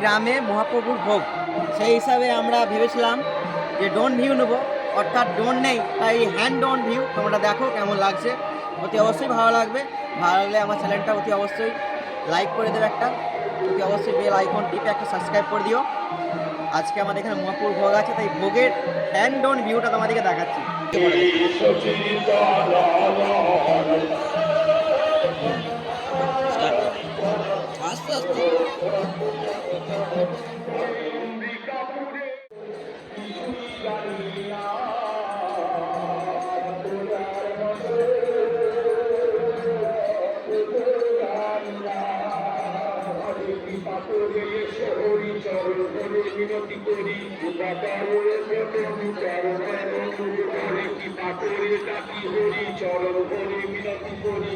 গ্রামে মহাপ্রভুর ভোগ, সেই হিসাবে আমরা ভেবেছিলাম যে ড্রোন ভিউ নেবো, অর্থাৎ ড্রোন নেই তাই হ্যান্ড ড্রোন ভিউ। তোমরা দেখো কেমন লাগছে, অতি অবশ্যই ভালো লাগবে। ভালো লাগলে আমার চ্যানেলটা অতি অবশ্যই লাইক করে দেবে, একটা অতি অবশ্যই বেল আইকন টিপে একটা সাবস্ক্রাইব করে দিও। আজকে আমাদের এখানে মহাপ্রভুর ভোগ আছে, তাই ভোগের হ্যান্ড ড্রোন ভিউটা তোমাদেরকে দেখাচ্ছি। আস্তে আস্তে মিনতি করি ডাকি হরি চরণ ধরে মিনতি করি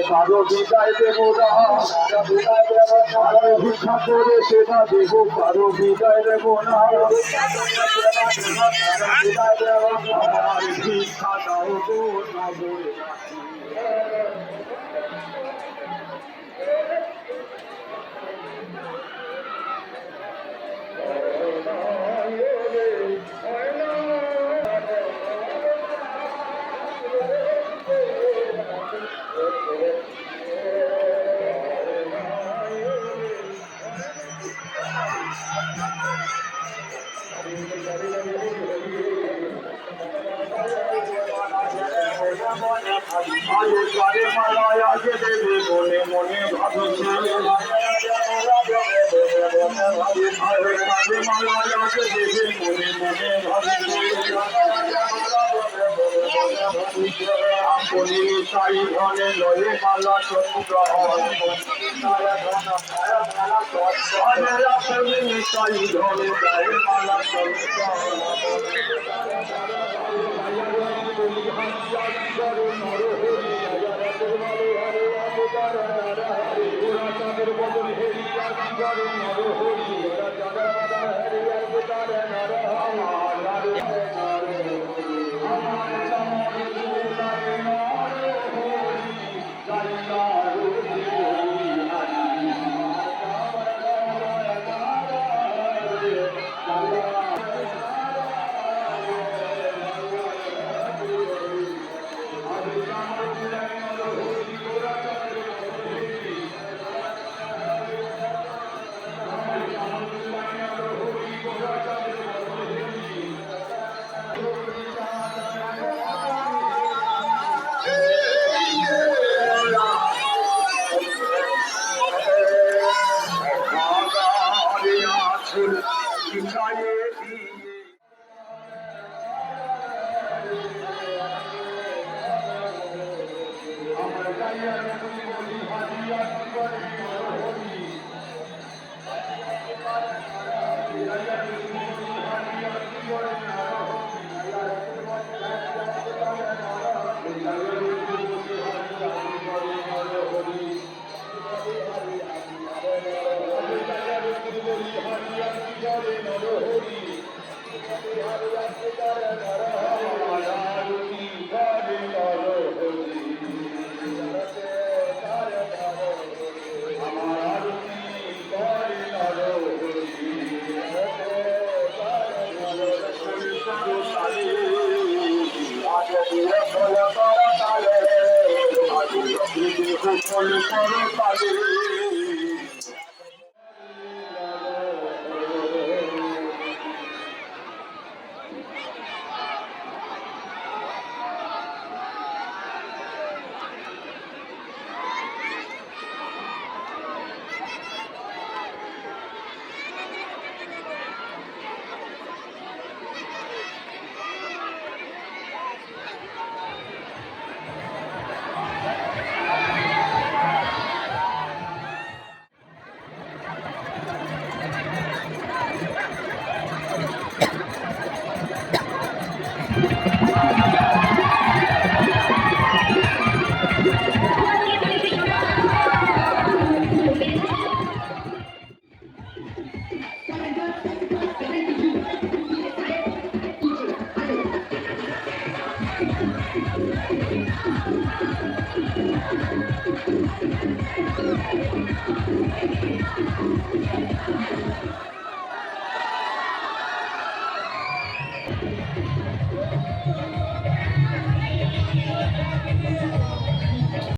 কারো বিদায় দেব না, ভিক্ষা করে সেবা দেব, কারো বিদায় দেব না, বিদায় দেব ভিক্ষা দাও গো নগরে। মনে মনে ভাবছি আপনি সাই ধনে লয়ে মালা চন্দ্র সাই ধনে গায়ে মালা চন্দ্র